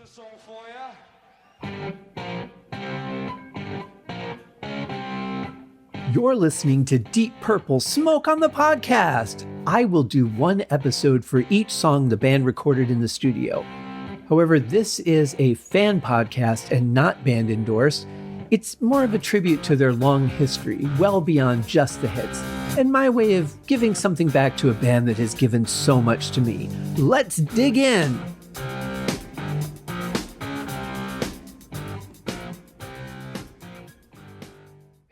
a song for you. You're listening to Deep Purple Smoke on the Podcast. I will do one episode for each song the band recorded in the studio. However, this is a fan podcast and not band endorsed. It's more of a tribute to their long history, well beyond just the hits, and my way of giving something back to a band that has given so much to me. Let's dig in!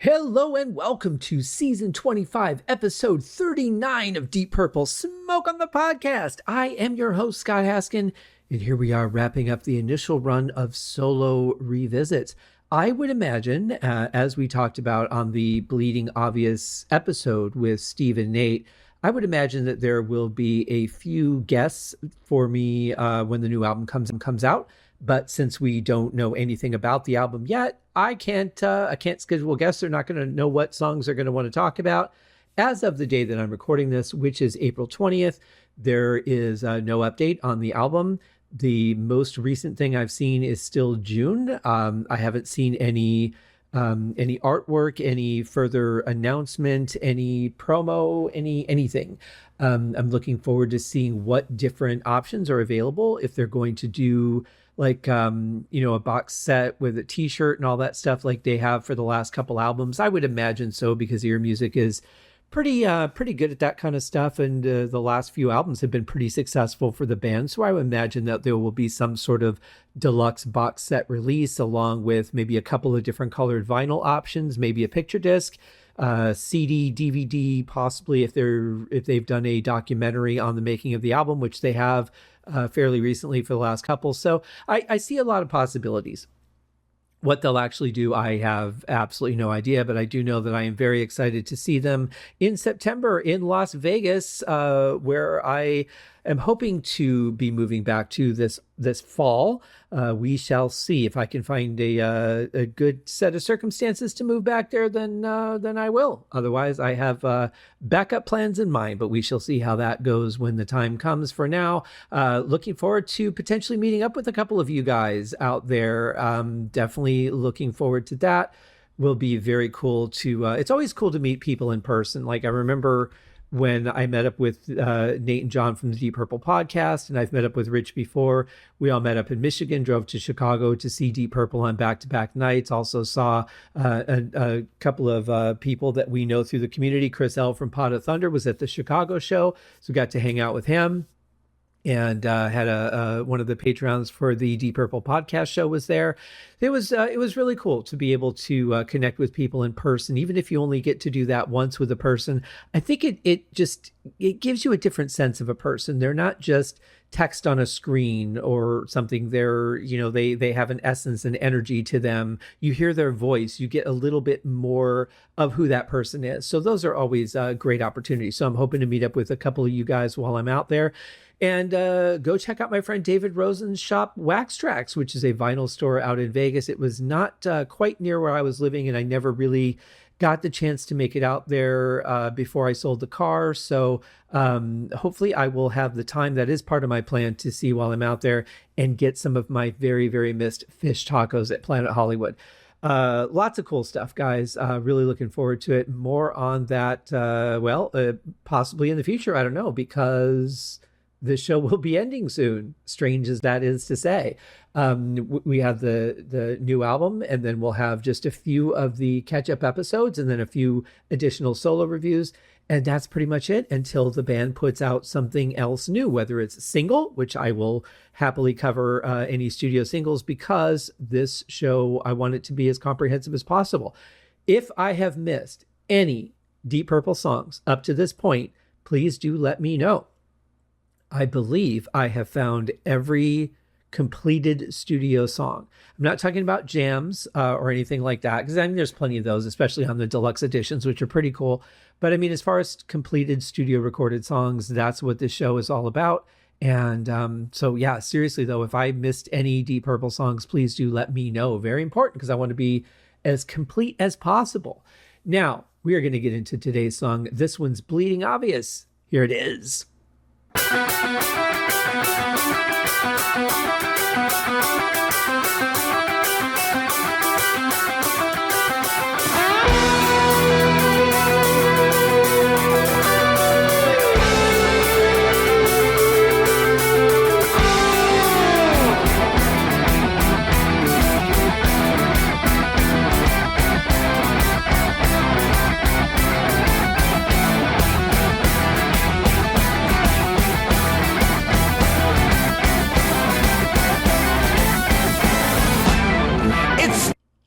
Hello and welcome to Season 25, Episode 39 of Deep Purple Smoke on the Podcast. I am your host, Scott Haskin, and here we are wrapping up the initial run of solo revisits. I would imagine, as we talked about on the Bleeding Obvious episode with Steve and Nate, I would imagine that there will be a few guests for me when the new album comes out. But since we don't know anything about the album yet, I can't schedule guests. They're not going to know what songs they're going to want to talk about. As of the day that I'm recording this, which is April 20th, there is no update on the album. The most recent thing I've seen is still June. I haven't seen any artwork, any further announcement, any promo, anything. I'm looking forward to seeing what different options are available. If they're going to do like, a box set with a t-shirt and all that stuff like they have for the last couple albums. I would imagine so, because Ear Music is pretty good at that kind of stuff. And the last few albums have been pretty successful for the band. So I would imagine that there will be some sort of deluxe box set release along with maybe a couple of different colored vinyl options, maybe a picture disc, CD, DVD, possibly if they've done a documentary on the making of the album, which they have fairly recently for the last couple. So I see a lot of possibilities. What they'll actually do, I have absolutely no idea, but I do know that I am very excited to see them in September in Las Vegas, where I am hoping to be moving back to this fall. We shall see. If I can find a good set of circumstances to move back there, then I will. Otherwise, I have backup plans in mind, but we shall see how that goes when the time comes. For now, looking forward to potentially meeting up with a couple of you guys out there. Definitely looking forward to that. Will be very cool to, it's always cool to meet people in person. Like I remember when I met up with Nate and John from the Deep Purple podcast, and I've met up with Rich before. We all met up in Michigan, drove to Chicago to see Deep Purple on back-to-back nights. Also saw a couple of people that we know through the community. Chris L. from Pot of Thunder was at the Chicago show, so got to hang out with him. And had one of the patrons for the Deep Purple podcast show was there. It was really cool to be able to connect with people in person, even if you only get to do that once with a person. I think it gives you a different sense of a person. They're not just text on a screen or something. They're, they have an essence and energy to them. You hear their voice, you get a little bit more of who that person is. So those are always great opportunities. So I'm hoping to meet up with a couple of you guys while I'm out there. And go check out my friend David Rosen's shop, Wax Tracks, which is a vinyl store out in Vegas. It was not quite near where I was living, and I never really got the chance to make it out there before I sold the car. So hopefully I will have the time. That is part of my plan to see while I'm out there and get some of my very, very missed fish tacos at Planet Hollywood. Lots of cool stuff, guys. Really looking forward to it. More on that, possibly in the future. I don't know, because this show will be ending soon, strange as that is to say. We have the new album, and then we'll have just a few of the catch-up episodes and then a few additional solo reviews. And that's pretty much it until the band puts out something else new, whether it's a single, which I will happily cover any studio singles, because this show, I want it to be as comprehensive as possible. If I have missed any Deep Purple songs up to this point, please do let me know. I believe I have found every completed studio song. I'm not talking about jams or anything like that, because there's plenty of those, especially on the deluxe editions, which are pretty cool. But as far as completed studio recorded songs, that's what this show is all about. And so, yeah, seriously, though, if I missed any Deep Purple songs, please do let me know. Very important, because I want to be as complete as possible. Now, we are going to get into today's song. This one's Bleeding Obvious. Here it is.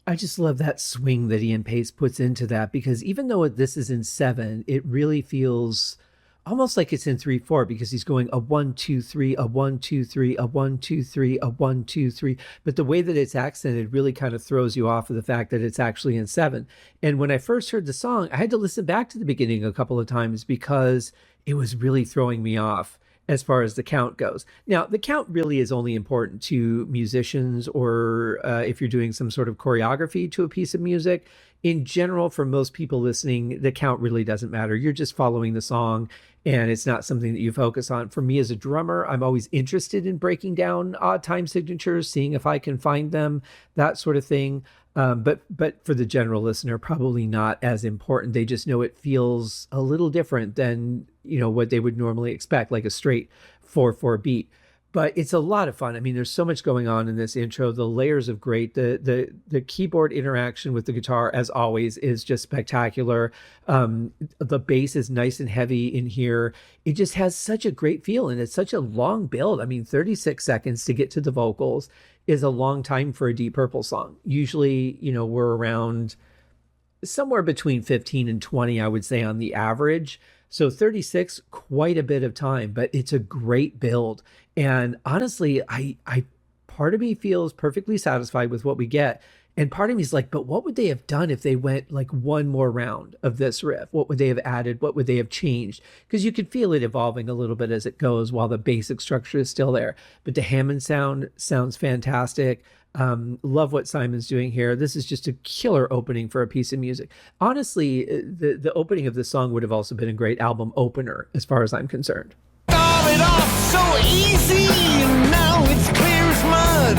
I just love that swing that Ian Pace puts into that, because even though this is in 7, it really feels almost like it's in 3/4, because he's going a 1 2 3, a 1 2 3, a 1 2 3, a 1 2 3. But the way that it's accented really kind of throws you off of the fact that it's actually in 7. And when I first heard the song, I had to listen back to the beginning a couple of times because it was really throwing me off as far as the count goes. Now, the count really is only important to musicians, or if you're doing some sort of choreography to a piece of music. In general, for most people listening, the count really doesn't matter. You're just following the song, and it's not something that you focus on. For me as a drummer, I'm always interested in breaking down odd time signatures, seeing if I can find them, that sort of thing. But for the general listener, probably not as important. They just know it feels a little different than, what they would normally expect, like a straight 4/4 beat. But it's a lot of fun. I mean, there's so much going on in this intro. The layers of great. The keyboard interaction with the guitar, as always, is just spectacular. The bass is nice and heavy in here. It just has such a great feel, and it's such a long build. I mean, 36 seconds to get to the vocals is a long time for a Deep Purple song. Usually, we're around somewhere between 15 and 20, I would say, on the average. So 36, quite a bit of time, but it's a great build. And honestly, I part of me feels perfectly satisfied with what we get. And part of me is like, but what would they have done if they went like one more round of this riff? What would they have added? What would they have changed? Because you could feel it evolving a little bit as it goes while the basic structure is still there. But the Hammond sound sounds fantastic. Love what Simon's doing here. This is just a killer opening for a piece of music. Honestly, the opening of the song would have also been a great album opener, as far as I'm concerned. Started off so easy, now it's clear as mud.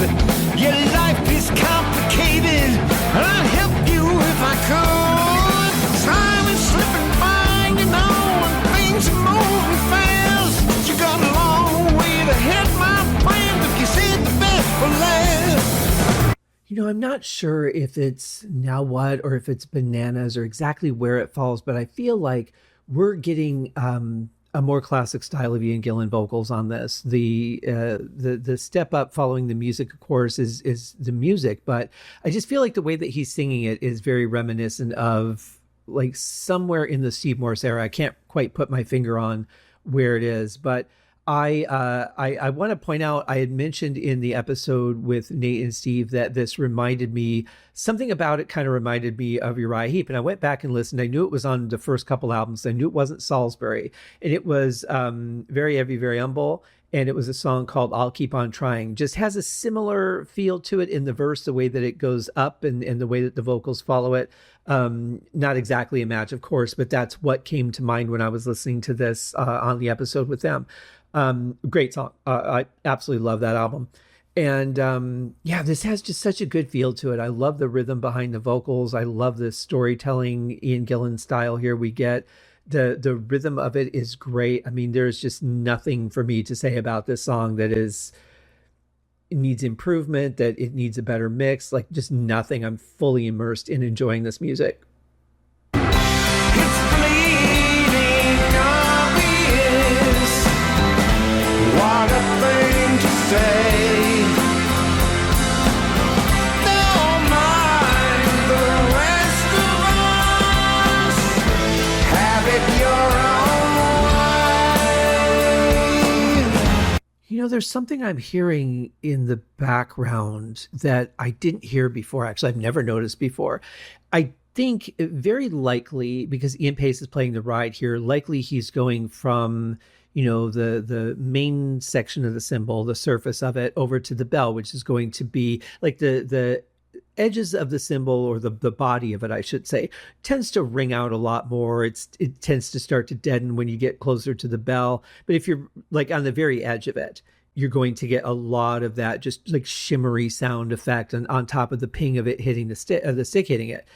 Your life is complicated, and I'd help you if I could. Time is slipping by, and things are moving fast. You got a long way to head, my friend, if you said the best for last. I'm not sure if it's Now What or if it's Bananas or exactly where it falls, but I feel like we're getting a more classic style of Ian Gillan vocals on this. The step up following the music, of course, is the music, but I just feel like the way that he's singing it is very reminiscent of like somewhere in the Steve Morse era. I can't quite put my finger on where it is, but I want to point out, I had mentioned in the episode with Nate and Steve that this reminded me, something about it kind of reminded me of Uriah Heep. And I went back and listened. I knew it was on the first couple albums. I knew it wasn't Salisbury. And it was Very Heavy, Very Humble. And it was a song called I'll Keep On Trying. Just has a similar feel to it in the verse, the way that it goes up and the way that the vocals follow it. Not exactly a match, of course, but that's what came to mind when I was listening to this on the episode with them. Great song. I absolutely love that album. And this has just such a good feel to it. I love the rhythm behind the vocals. I love the storytelling Ian Gillan style here we get. The rhythm of it is great. I mean, there's just nothing for me to say about this song that it needs improvement, that it needs a better mix, like just nothing. I'm fully immersed in enjoying this music. It's bleeding obvious. What a thing to say. Don't mind the rest of us. Have it your own way. There's something I'm hearing in the background that I didn't hear before. Actually, I've never noticed before. I think very likely, because Ian Pace is playing the ride here, likely he's going from the main section of the cymbal, the surface of it, over to the bell, which is going to be like the edges of the cymbal, or the body of it, I should say, tends to ring out a lot more. It tends to start to deaden when you get closer to the bell. But if you're like on the very edge of it, you're going to get a lot of that just like shimmery sound effect on top of the ping of it hitting the stick hitting it.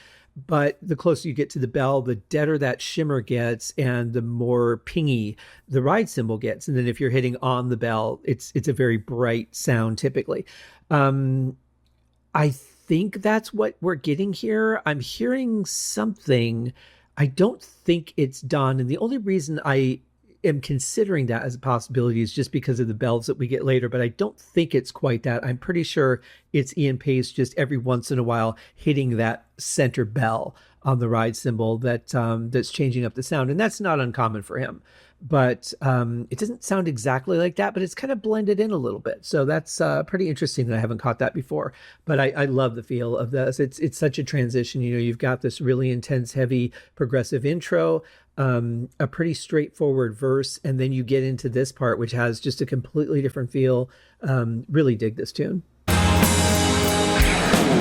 But the closer you get to the bell, the deader that shimmer gets and the more pingy the ride cymbal gets. And then if you're hitting on the bell, it's a very bright sound typically. I think that's what we're getting here. I'm hearing something. I don't think it's done. And the only reason I am considering that as a possibility is just because of the bells that we get later, but I don't think it's quite that. I'm pretty sure it's Ian Pace just every once in a while hitting that center bell on the ride cymbal that's changing up the sound. And that's not uncommon for him. But it doesn't sound exactly like that, but it's kind of blended in a little bit. So that's pretty interesting that I haven't caught that before. But I love the feel of this. It's such a transition. You know, you've got this really intense, heavy, progressive intro, a pretty straightforward verse, and then you get into this part, which has just a completely different feel. Really dig this tune.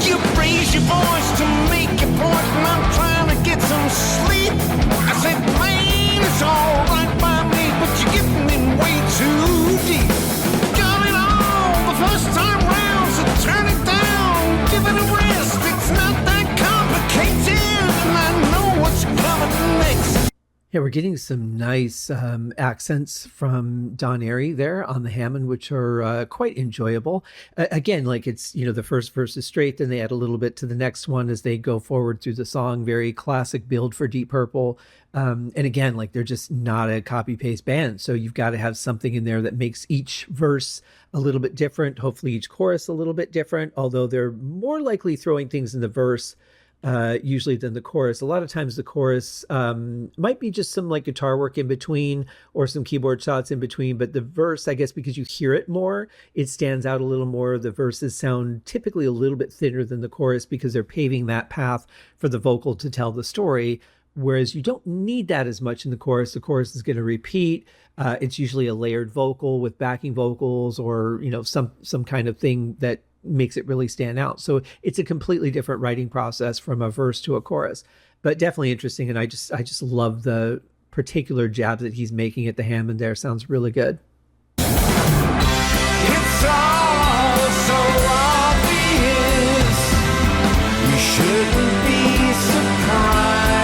You raise your voice to make your point, and I'm trying to get some sleep. I said, man, it's all right by me, but you're getting in way too deep. Got it all the first time round, so turn it down, give it a rest. It's not that complicated, and I know what's coming next. Yeah, we're getting some nice accents from Don Airy there on the Hammond, which are quite enjoyable. Again, like it's, you know, the first verse is straight, then they add a little bit to the next one as they go forward through the song. Very classic build for Deep Purple. And again, like they're just not a copy-paste band. So you've got to have something in there that makes each verse a little bit different, hopefully each chorus a little bit different, although they're more likely throwing things in the verse usually than the chorus. A lot of times the chorus might be just some like guitar work in between or some keyboard shots in between, but the verse, I guess because you hear it more, it stands out a little more. The verses sound typically a little bit thinner than the chorus because they're paving that path for the vocal to tell the story, whereas you don't need that as much in the chorus. The chorus is going to repeat. It's usually a layered vocal with backing vocals or, you know, some kind of thing that makes it really stand out. So it's a completely different writing process from a verse to a chorus, but definitely interesting. And I just love the particular jabs that he's making at the Hammond there. Sounds really good. It's all so obvious, you shouldn't be surprised,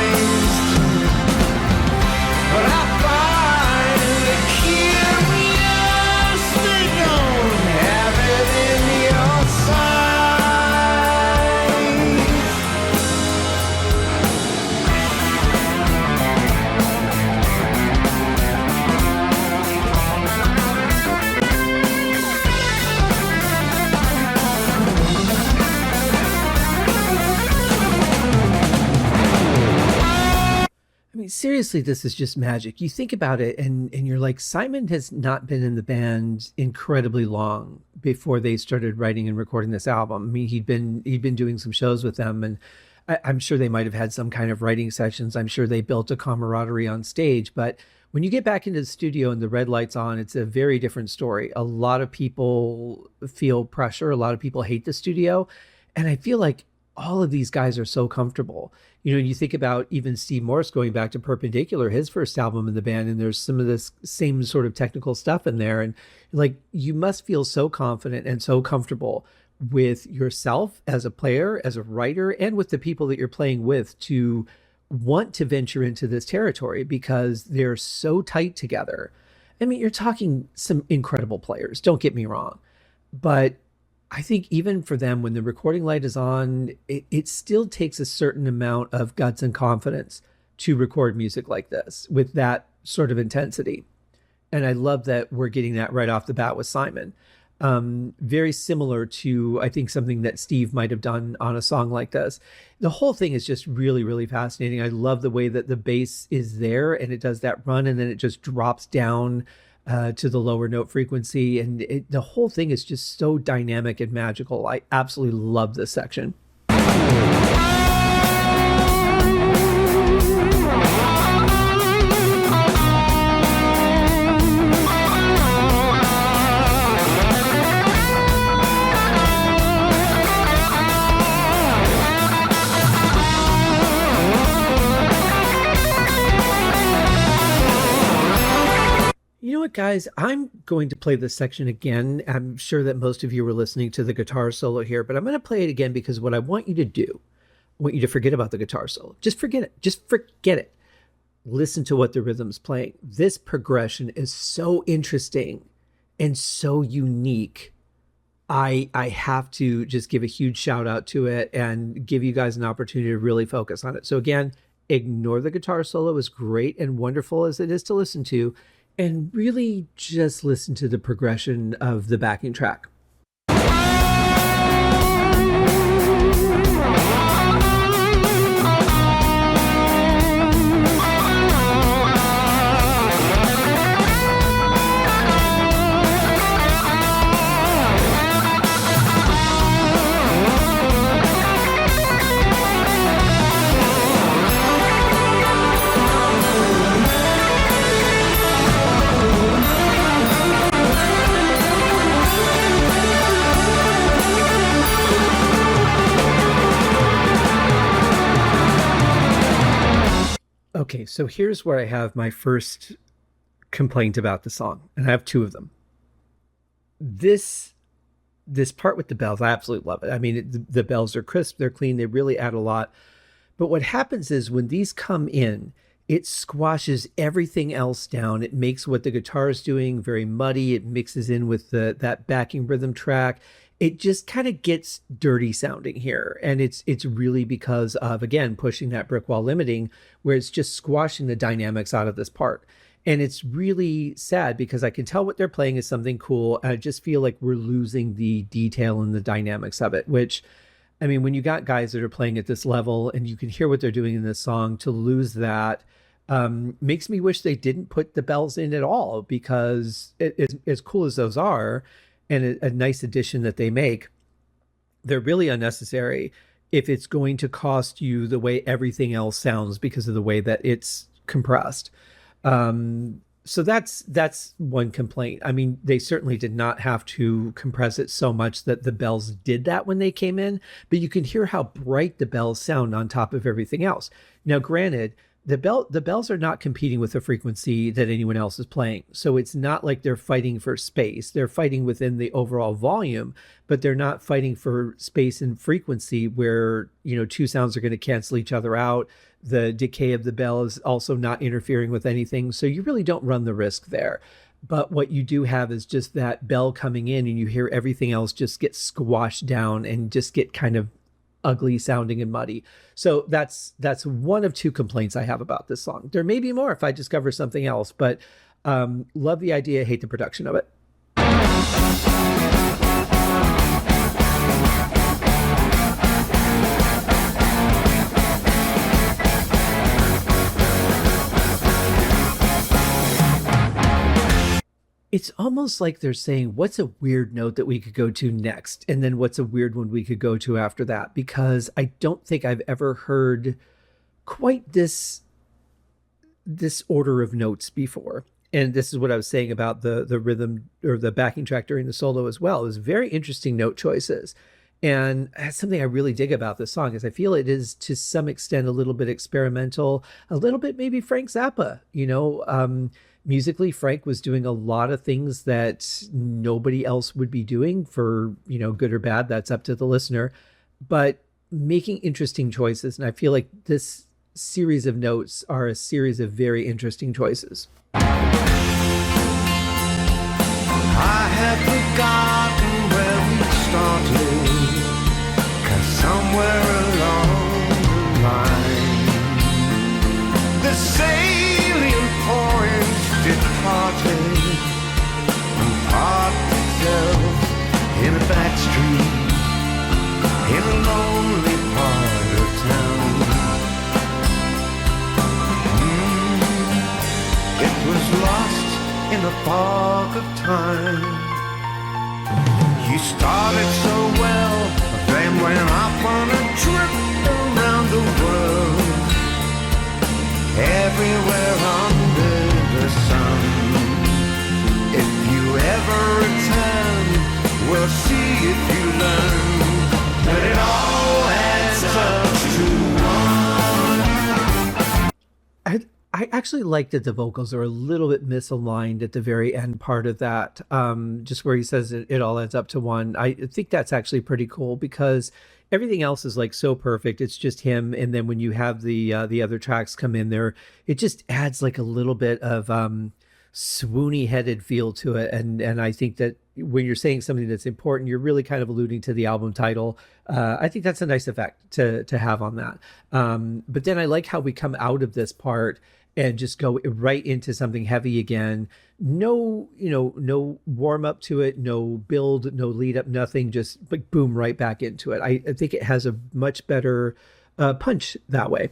but I find it curious they don't have it in your sight. I mean, seriously, this is just magic. You think about it and you're like, Simon has not been in the band incredibly long before they started writing and recording this album. I mean, he'd been doing some shows with them, and I'm sure they might have had some kind of writing sessions. I'm sure they built a camaraderie on stage, but when you get back into the studio and the red light's on, it's a very different story. A lot of people feel pressure. A lot of people hate the studio. And I feel like all of these guys are so comfortable. You know, you think about even Steve Morse going back to Perpendicular, his first album in the band, and there's some of this same sort of technical stuff in there. And like, you must feel so confident and so comfortable with yourself as a player, as a writer, and with the people that you're playing with to want to venture into this territory because they're so tight together. I mean, you're talking some incredible players, don't get me wrong, but I think even for them, when the recording light is on, it still takes a certain amount of guts and confidence to record music like this with that sort of intensity. And I love that we're getting that right off the bat with Simon. Very similar to, I think, something that Steve might have done on a song like this. The whole thing is just really, really fascinating. I love the way that the bass is there and it does that run and then it just drops down to the lower note frequency. And the whole thing is just so dynamic and magical. I absolutely love this section. what, guys? I'm going to play this section again. I'm sure that most of you were listening to the guitar solo here, but I'm going to play it again because what I want you to do, I want you to forget about the guitar solo. Just forget it. Just forget it. Listen to what the rhythm's playing. This progression is so interesting and so unique. I have to just give a huge shout out to it and give you guys an opportunity to really focus on it. So again, ignore the guitar solo, as great and wonderful as it is to listen to, and really just listen to the progression of the backing track. Okay, so here's where I have my first complaint about the song, and I have two of them. This part with the bells, I absolutely love it. I mean, the bells are crisp, they're clean, they really add a lot. But what happens is when these come in, it squashes everything else down. It makes what the guitar is doing very muddy. It mixes in with that backing rhythm track. It just kind of gets dirty sounding here. And it's really because of, again, pushing that brick wall limiting, where it's just squashing the dynamics out of this part. And it's really sad because I can tell what they're playing is something cool. And I just feel like we're losing the detail and the dynamics of it, which, I mean, when you got guys that are playing at this level and you can hear what they're doing in this song, to lose that makes me wish they didn't put the bells in at all, because as cool as those are, and a nice addition that they make, they're really unnecessary if it's going to cost you the way everything else sounds because of the way that it's compressed. So that's one complaint. I mean, they certainly did not have to compress it so much that the bells did that when they came in, but you can hear how bright the bells sound on top of everything else. Now, granted, the bells are not competing with the frequency that anyone else is playing. So it's not like they're fighting for space. They're fighting within the overall volume, but they're not fighting for space and frequency where, you know, two sounds are going to cancel each other out. The decay of the bell is also not interfering with anything. So you really don't run the risk there. But what you do have is just that bell coming in and you hear everything else just get squashed down and just get kind of ugly sounding and muddy. So that's one of two complaints I have about this song. There may be more if I discover something else, but love the idea, hate the production of it. It's almost like they're saying, what's a weird note that we could go to next? And then what's a weird one we could go to after that? Because I don't think I've ever heard quite this order of notes before. And this is what I was saying about the rhythm or the backing track during the solo as well. It was very interesting note choices. And that's something I really dig about this song, is I feel it is to some extent a little bit experimental, a little bit maybe Frank Zappa, you know. Musically, Frank was doing a lot of things that nobody else would be doing, for, you know, good or bad. That's up to the listener, but making interesting choices. And I feel like this series of notes are a series of very interesting choices. I have forgotten where we started, 'cause somewhere along the line, the salient points departed and parked itself in a back street in a lonely part of town. It was lost in the fog of time. You started so well, then went off on a trip around the world, everywhere under the sun. If you ever return, we'll see if you learn that it all adds up to one. actually like that the vocals are a little bit misaligned at the very end part of that. Just where he says it all adds up to one. I think that's actually pretty cool because everything else is like so perfect. It's just him. And then when you have the other tracks come in there, it just adds like a little bit of swoony headed feel to it. And I think that when you're saying something that's important, you're really kind of alluding to the album title. I think that's a nice effect to have on that. But then I like how we come out of this part and just go right into something heavy again. No, no warm up to it, no build, no lead up, nothing, just like boom, right back into it. I think it has a much better punch that way.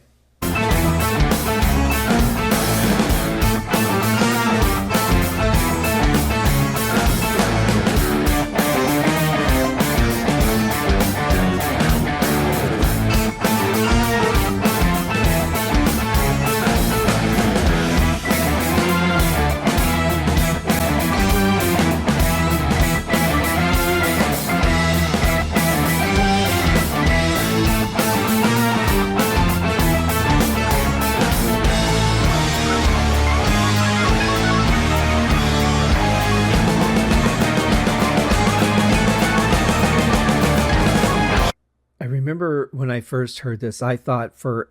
When I first heard this, I thought for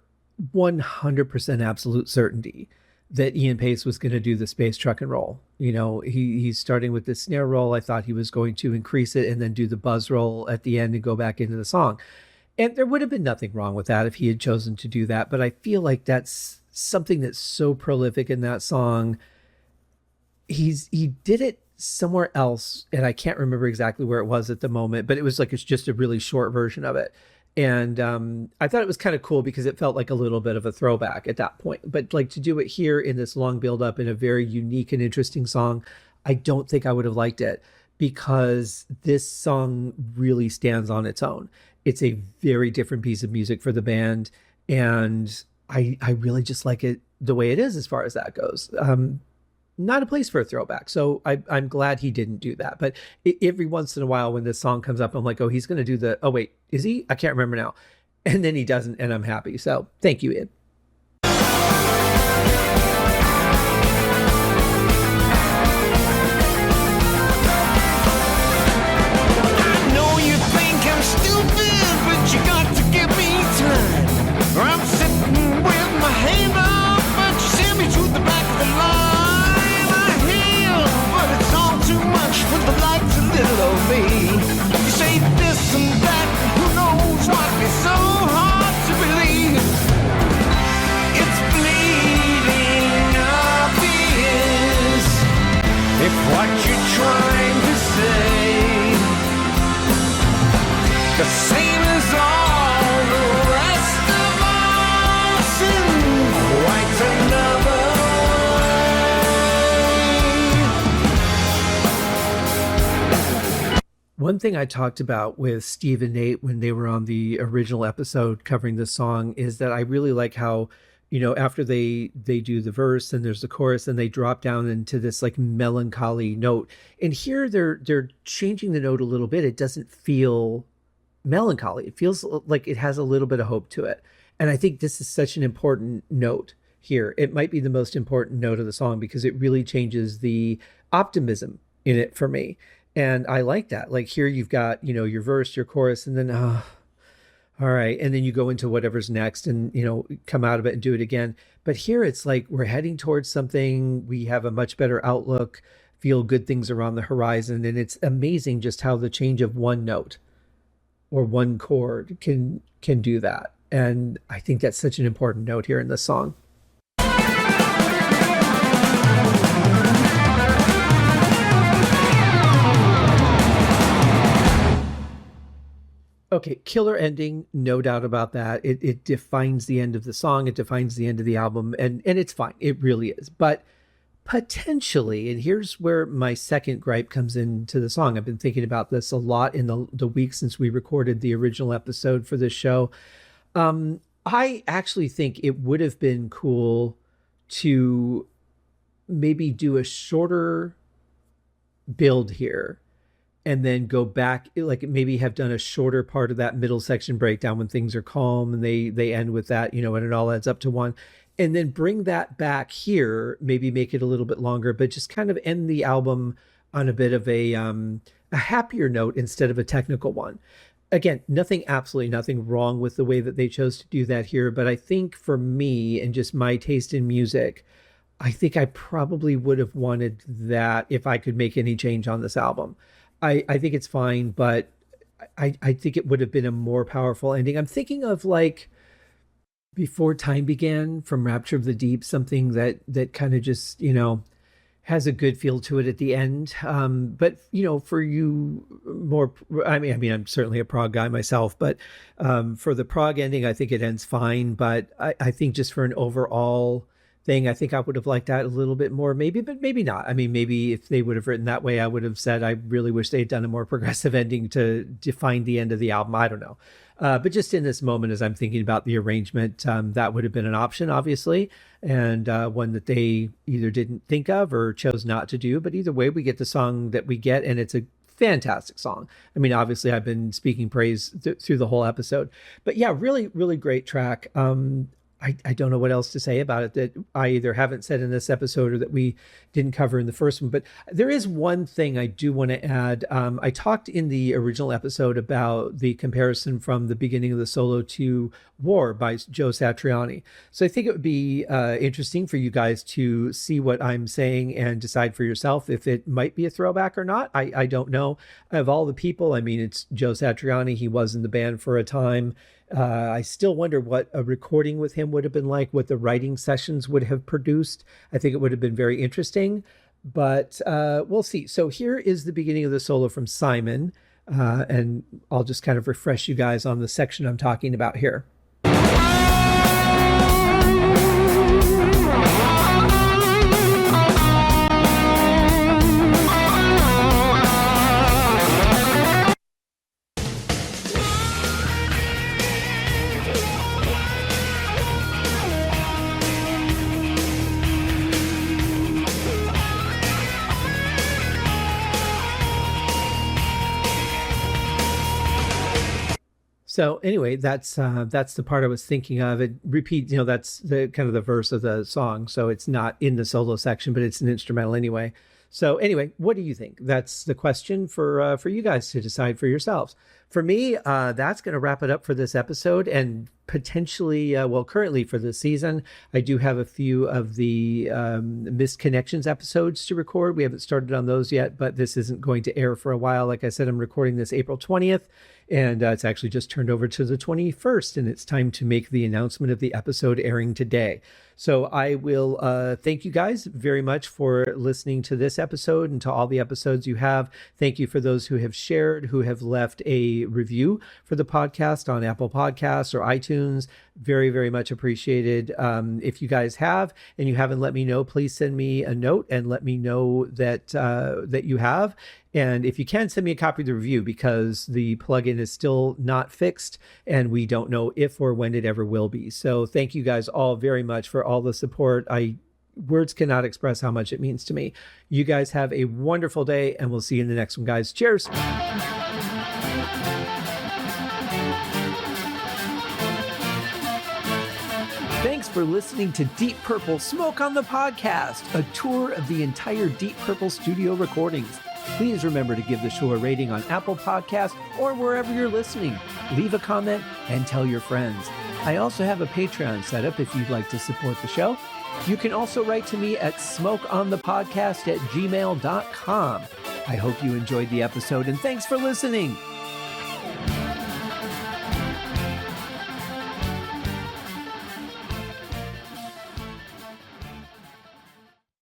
100% absolute certainty that Ian Pace was going to do the space truck and roll. He's starting with the snare roll. I thought he was going to increase it and then do the buzz roll at the end and go back into the song. And there would have been nothing wrong with that if he had chosen to do that. But I feel like that's something that's so prolific in that song. He did it somewhere else, and I can't remember exactly where it was at the moment, but it was like it's just a really short version of it. And I thought it was kind of cool because it felt like a little bit of a throwback at that point. But like to do it here in this long build up in a very unique and interesting song, I don't think I would have liked it because this song really stands on its own. It's a very different piece of music for the band. And I really just like it the way it is as far as that goes. Not a place for a throwback. So I'm glad he didn't do that. But every once in a while when this song comes up, I'm like, oh, he's going to do oh, wait, is he? I can't remember now. And then he doesn't, and I'm happy. So thank you, Ian. I know you think I'm stupid, but you got to give me time. I'm sitting with my hand up, but you send me to the back of the line. Too much when the light's a little of me. You say this and that, who knows what is so hard to believe. It's bleeding obvious if what you're trying to say the same as all the rest of us in quite another. One thing I talked about with Steve and Nate when they were on the original episode covering this song is that I really like how, after they do the verse and there's the chorus and they drop down into this like melancholy note. And here they're changing the note a little bit. It doesn't feel melancholy. It feels like it has a little bit of hope to it. And I think this is such an important note here. It might be the most important note of the song because it really changes the optimism in it for me. And I like that. Like here you've got, your verse, your chorus, and then, all right. And then you go into whatever's next and, come out of it and do it again. But here it's like we're heading towards something. We have a much better outlook, feel good things are on the horizon. And it's amazing just how the change of one note or one chord can do that. And I think that's such an important note here in this song. Okay, killer ending, no doubt about that. It defines the end of the song. It defines the end of the album, and it's fine. It really is. But potentially, and here's where my second gripe comes into the song. I've been thinking about this a lot in the week since we recorded the original episode for this show. I actually think it would have been cool to maybe do a shorter build here and then go back, like maybe have done a shorter part of that middle section breakdown when things are calm and they end with that, and it all adds up to one. and then bring that back here, maybe make it a little bit longer, but just kind of end the album on a bit of a happier note instead of a technical one. Again, absolutely nothing wrong with the way that they chose to do that here. But I think for me and just my taste in music, I think I probably would have wanted that if I could make any change on this album. I think it's fine, but I think it would have been a more powerful ending. I'm thinking of like Before Time Began from Rapture of the Deep, something that kind of just, has a good feel to it at the end. But, for you more, I mean, I'm certainly a prog guy myself, but for the prog ending, I think it ends fine. But I think just for an overall thing, I think I would have liked that a little bit more, maybe, but maybe not. I mean, maybe if they would have written that way, I would have said, I really wish they'd done a more progressive ending to define the end of the album. I don't know. But just in this moment, as I'm thinking about the arrangement, that would have been an option, obviously, and one that they either didn't think of or chose not to do. But either way, we get the song that we get, and it's a fantastic song. I mean, obviously, I've been speaking praise through the whole episode. But yeah, really, really great track. I don't know what else to say about it that I either haven't said in this episode or that we didn't cover in the first one. But there is one thing I do want to add. I talked in the original episode about the comparison from the beginning of the solo to War by Joe Satriani. So I think it would be interesting for you guys to see what I'm saying and decide for yourself if it might be a throwback or not. I don't know. Of all the people, I mean, it's Joe Satriani. He was in the band for a time. I still wonder what a recording with him would have been like, what the writing sessions would have produced. I think it would have been very interesting, but we'll see. So here is the beginning of the solo from Simon, and I'll just kind of refresh you guys on the section I'm talking about here. So anyway, that's the part I was thinking of. It repeats, that's the kind of the verse of the song. So it's not in the solo section, but it's an instrumental anyway. So anyway, what do you think? That's the question for you guys to decide for yourselves. For me, that's going to wrap it up for this episode, and potentially, currently for this season, I do have a few of the Missed Connections episodes to record. We haven't started on those yet, but this isn't going to air for a while. Like I said, I'm recording this April 20th. And it's actually just turned over to the 21st, and it's time to make the announcement of the episode airing today. So I will thank you guys very much for listening to this episode and to all the episodes you have. Thank you for those who have shared, who have left a review for the podcast on Apple Podcasts or iTunes. Very, very much appreciated. If you guys have and you haven't let me know, please send me a note and let me know that you have. And if you can, send me a copy of the review, because the plugin is still not fixed and we don't know if or when it ever will be. So thank you guys all very much for all the support. Words cannot express how much it means to me. You guys have a wonderful day, and we'll see you in the next one, guys. Cheers. Thanks for listening to Deep Purple Smoke on the Podcast, a tour of the entire Deep Purple studio recordings. Please remember to give the show a rating on Apple Podcasts or wherever you're listening. Leave a comment and tell your friends. I also have a Patreon set up if you'd like to support the show. You can also write to me at smokeonthepodcast@gmail.com. I hope you enjoyed the episode, and thanks for listening.